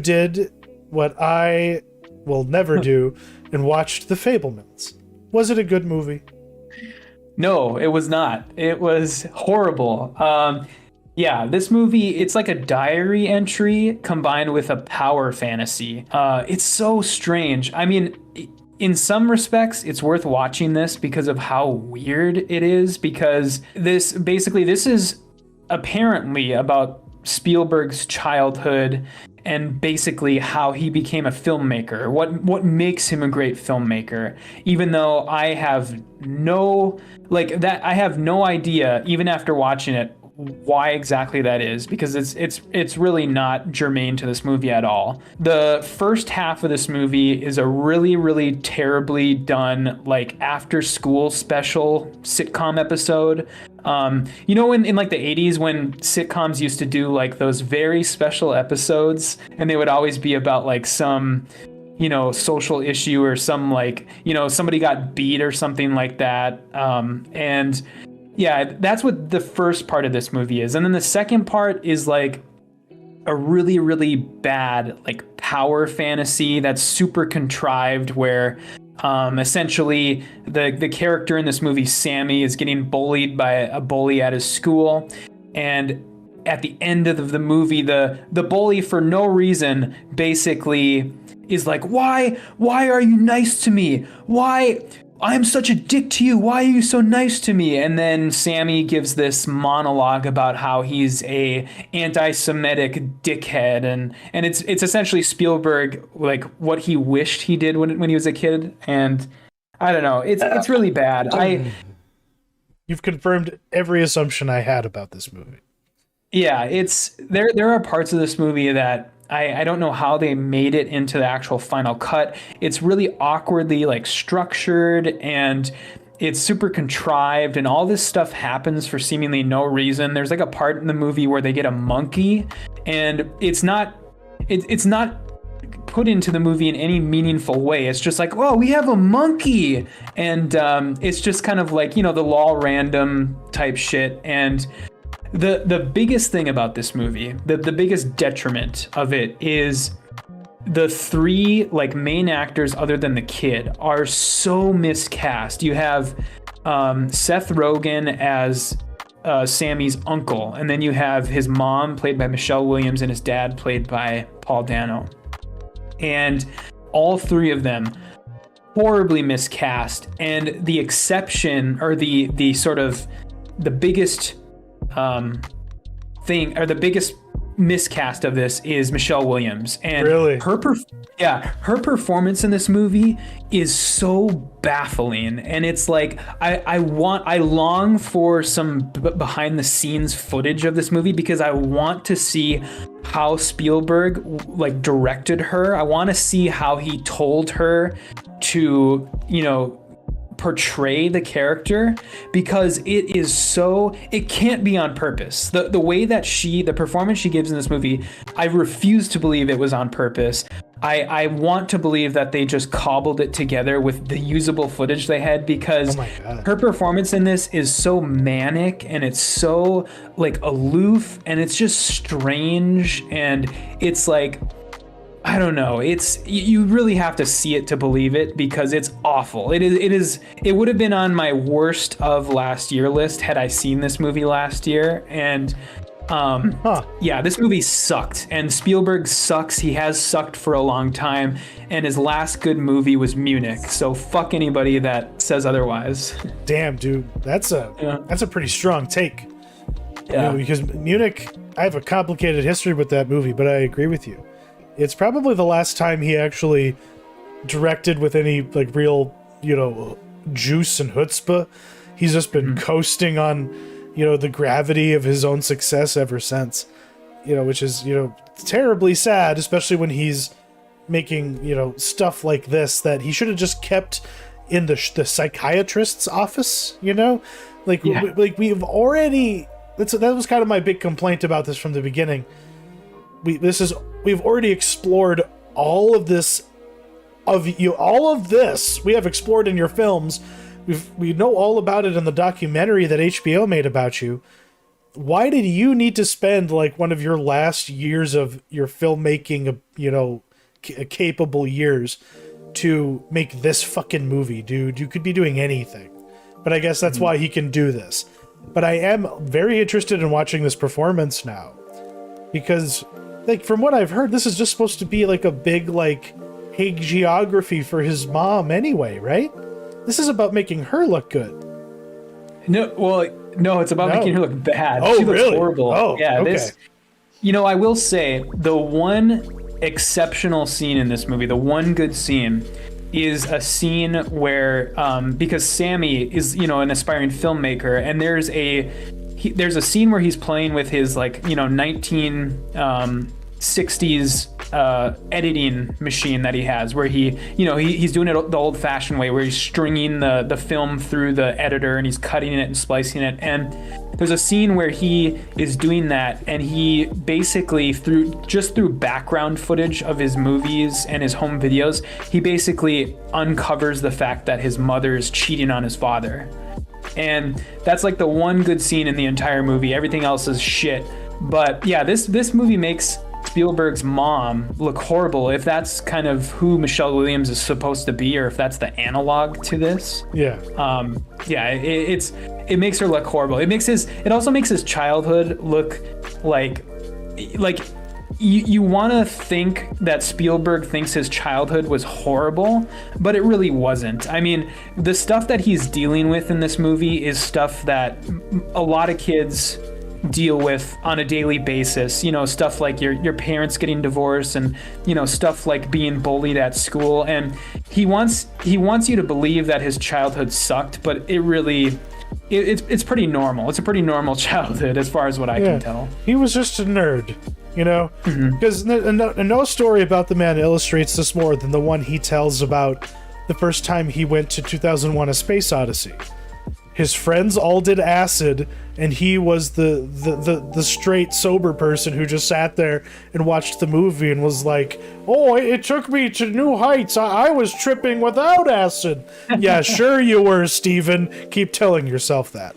did what I will never do and watched The Fablemans. Was it a good movie? No, it was not. It was horrible. Yeah, this movie, it's like a diary entry combined with a power fantasy. It's so strange. I mean, in some respects, it's worth watching this because of how weird it is, because this is apparently about Spielberg's childhood and basically how he became a filmmaker. What makes him a great filmmaker? Even though I have no idea, even after watching it, why exactly that is, because it's really not germane to this movie at all. The first half of this movie is a really, really terribly done, like, after school special sitcom episode. You know, in like the 80s when sitcoms used to do like those very special episodes, and they would always be about like some, you know, social issue or some, like, you know, somebody got beat or something like that. And yeah, that's what the first part of this movie is. And then the second part is like a really, really bad, like, power fantasy that's super contrived, where essentially the character in this movie, Sammy, is getting bullied by a bully at his school. And at the end of the movie, the bully, for no reason, basically is like, why are you nice to me? Why? I'm such a dick to you. Why are you so nice to me? And then Sammy gives this monologue about how he's a anti-Semitic dickhead, and it's essentially Spielberg, like, what he wished he did when he was a kid. And I don't know, it's really bad. You've confirmed every assumption I had about this movie. Yeah, there are parts of this movie that I don't know how they made it into the actual final cut. It's really awkwardly, like, structured, and it's super contrived, and all this stuff happens for seemingly no reason. There's like a part in the movie where they get a monkey, and it's not put into the movie in any meaningful way. It's just like, oh, we have a monkey, and it's just kind of like, you know, the law random type shit. And the biggest thing about this movie, the biggest detriment of it, is the three, like, main actors other than the kid are so miscast. You have Seth Rogen as Sammy's uncle, and then you have his mom, played by Michelle Williams, and his dad, played by Paul Dano. And all three of them horribly miscast. And the exception, or the sort of the biggest thing, or the biggest miscast of this, is Michelle Williams. And really, her performance in this movie is so baffling. And it's like, I long for some behind the scenes footage of this movie, because I want to see how Spielberg, like, directed her. I want to see how he told her to, you know, portray the character, because it can't be on purpose. The way that the performance she gives in this movie, I refuse to believe it was on purpose. I want to believe that they just cobbled it together with the usable footage they had, because her performance in this is so manic, and it's so, like, aloof, and it's just strange, and it's like, I don't know. You really have to see it to believe it, because it's awful. It would have been on my worst of last year list had I seen this movie last year. And yeah, this movie sucked, and Spielberg sucks. He has sucked for a long time, and his last good movie was Munich. So fuck anybody that says otherwise. Damn, dude, that's a pretty strong take. Yeah, you know, because Munich, I have a complicated history with that movie, but I agree with you. It's probably the last time he actually directed with any, like, real, you know, juice and chutzpah. He's just been coasting on, you know, the gravity of his own success ever since, you know, which is, you know, terribly sad, especially when he's making, you know, stuff like this that he should have just kept in the psychiatrist's office, you know? Like, yeah. We've already... That was kind of my big complaint about this from the beginning. We've already explored all of this we have explored in your films. We know all about it in the documentary that HBO made about you. why did you need to spend like one of your last years of your filmmaking, capable years to make this fucking movie, dude? You could be doing anything. But I guess that's why he can do this. But I am very interested in watching this performance now. Because, like, from what I've heard, this is just supposed to be like a big, like, hagiography for his mom anyway, right? This is about making her look good. No, it's about making her look bad. Oh, she looks really? horrible. Oh, yeah. okay. I will say the one exceptional scene in this movie, the one good scene, is a scene where, because Sammy is, an aspiring filmmaker, and there's a scene where he's playing with his 1960s editing machine that he has, where he's doing it the old-fashioned way, where he's stringing the film through the editor and he's cutting it and splicing it. And there's a scene where he is doing that, and he basically through background footage of his movies and his home videos, he basically uncovers the fact that his mother is cheating on his father. And that's like the one good scene in the entire movie. Everything else is shit. But yeah, this movie makes Spielberg's mom look horrible, if that's kind of who Michelle Williams is supposed to be, or if that's the analog to this. Yeah. It makes her look horrible. It also makes his childhood look like you want to think that Spielberg thinks his childhood was horrible, but it really wasn't. I mean, the stuff that he's dealing with in this movie is stuff that a lot of kids deal with on a daily basis. Stuff like your parents getting divorced, and stuff like being bullied at school. And he wants you to believe that his childhood sucked, but it's pretty normal. It's a pretty normal childhood as far as what I can tell. He was just a nerd, because no story about the man illustrates this more than the one he tells about the first time he went to 2001: A Space Odyssey. His friends all did acid, and he was the straight sober person who just sat there and watched the movie and was like, "Oh, it took me to new heights. I was tripping without acid." Yeah, sure you were, Steven. Keep telling yourself that.